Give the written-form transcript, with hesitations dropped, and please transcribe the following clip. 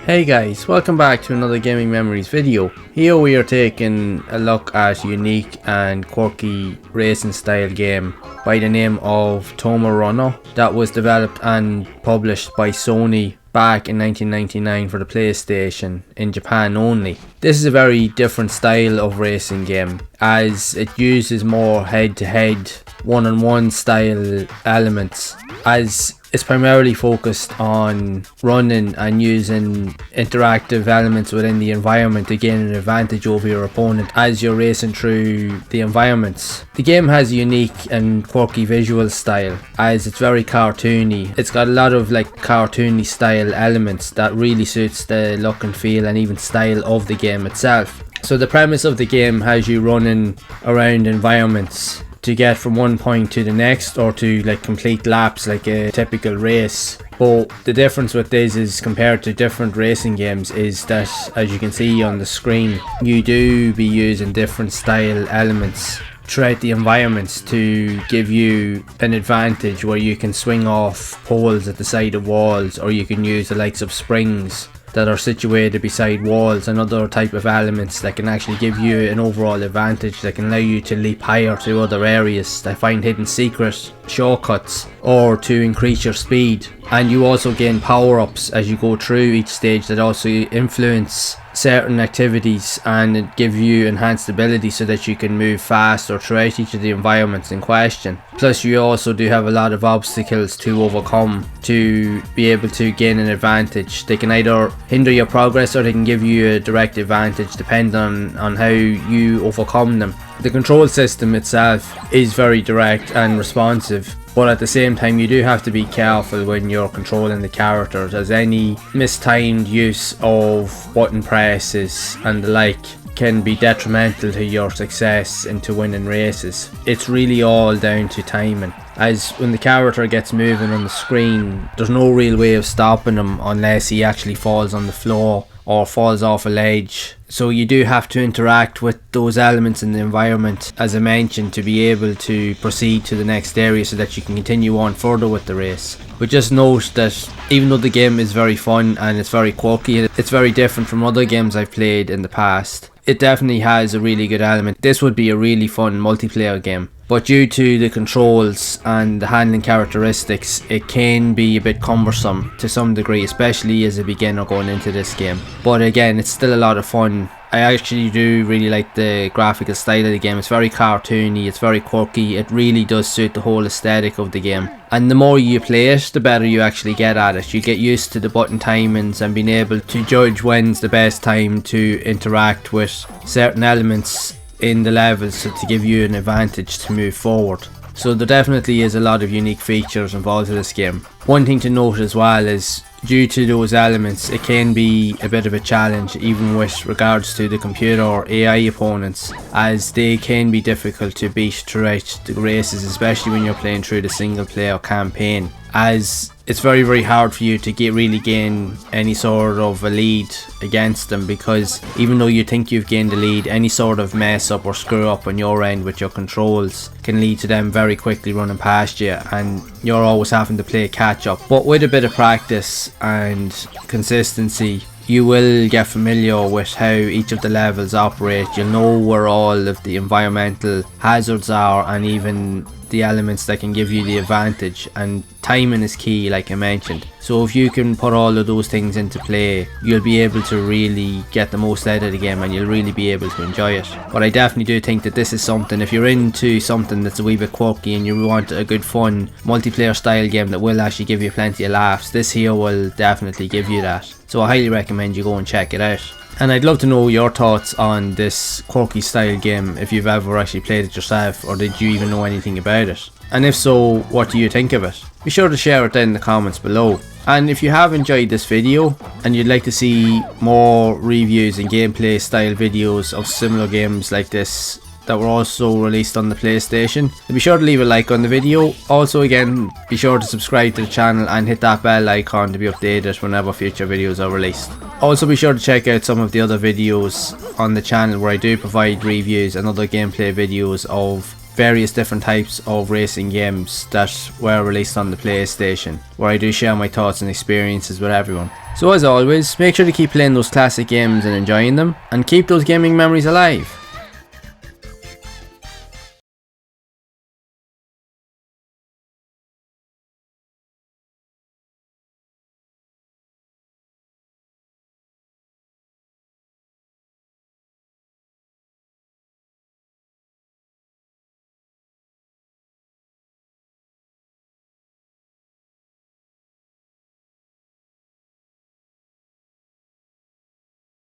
Hey guys, welcome back to another Gaming Memories video. Here we are taking a look at a unique and quirky racing style game by the name of TomaRunner that was developed and published by Sony back in 1999 for the PlayStation in Japan only. This is a very different style of racing game as it uses more head-to-head, one-on-one style elements, as it's primarily focused on running and using interactive elements within the environment to gain an advantage over your opponent as you're racing through the environments. The game has a unique and quirky visual style as it's very cartoony. It's got a lot of cartoony style elements that really suits the look and feel and even style of the game itself. So the premise of the game has you running around environments to get from one point to the next, or to complete laps like a typical race. But the difference with this is, compared to different racing games, is that as you can see on the screen, you do be using different style elements throughout the environments to give you an advantage, where you can swing off poles at the side of walls, or you can use the likes of springs that are situated beside walls and other type of elements that can actually give you an overall advantage, that can allow you to leap higher to other areas, that find hidden secret shortcuts, or to increase your speed. And you also gain power-ups as you go through each stage that also influence certain activities and give you enhanced ability so that you can move faster throughout each of the environments in question. Plus you also do have a lot of obstacles to overcome to be able to gain an advantage. They can either hinder your progress or they can give you a direct advantage depending on how you overcome them. The control system itself is very direct and responsive, but at the same time you do have to be careful when you're controlling the characters, as any mistimed use of button presses and the like can be detrimental to your success into winning races. It's really all down to timing, as when the character gets moving on the screen, there's no real way of stopping him unless he actually falls on the floor or falls off a ledge. So you do have to interact with those elements in the environment, as I mentioned, to be able to proceed to the next area so that you can continue on further with the race. But just note that even though the game is very fun and it's very quirky, it's very different from other games I've played in the past. It definitely has a really good element. This would be a really fun multiplayer game. But due to the controls and the handling characteristics, it can be a bit cumbersome to some degree, especially as a beginner going into this game. But again, it's still a lot of fun. I actually do really like the graphical style of the game. It's very cartoony, it's very quirky, it really does suit the whole aesthetic of the game. And the more you play it, the better you actually get at it. You get used to the button timings and being able to judge when's the best time to interact with certain elements in the levels to give you an advantage to move forward. So there definitely is a lot of unique features involved in this game. One thing to note as well is, due to those elements, it can be a bit of a challenge even with regards to the computer or AI opponents, as they can be difficult to beat throughout the races, especially when you're playing through the single player campaign, as it's very hard for you to really gain any sort of a lead against them, because even though you think you've gained the lead, any sort of mess up or screw up on your end with your controls can lead to them very quickly running past you, and you're always having to play catch up. But with a bit of practice and consistency, you will get familiar with how each of the levels operate. You'll know where all of the environmental hazards are, and even the elements that can give you the advantage, and timing is key, like I mentioned. So if you can put all of those things into play, you'll be able to really get the most out of the game and you'll really be able to enjoy it. But I definitely do think that this is something, if you're into something that's a wee bit quirky and you want a good fun multiplayer style game that will actually give you plenty of laughs, this here will definitely give you that. So I highly recommend you go and check it out. And I'd love to know your thoughts on this quirky style game, if you've ever actually played it yourself, or did you even know anything about it? And if so, what do you think of it? Be sure to share it down in the comments below. And if you have enjoyed this video and you'd like to see more reviews and gameplay style videos of similar games like this that were also released on the PlayStation, then be sure to leave a like on the video. Also again, be sure to subscribe to the channel and hit that bell icon to be updated whenever future videos are released. Also be sure to check out some of the other videos on the channel where I do provide reviews and other gameplay videos of various different types of racing games that were released on the PlayStation, where I do share my thoughts and experiences with everyone. So as always, make sure to keep playing those classic games and enjoying them, and keep those gaming memories alive.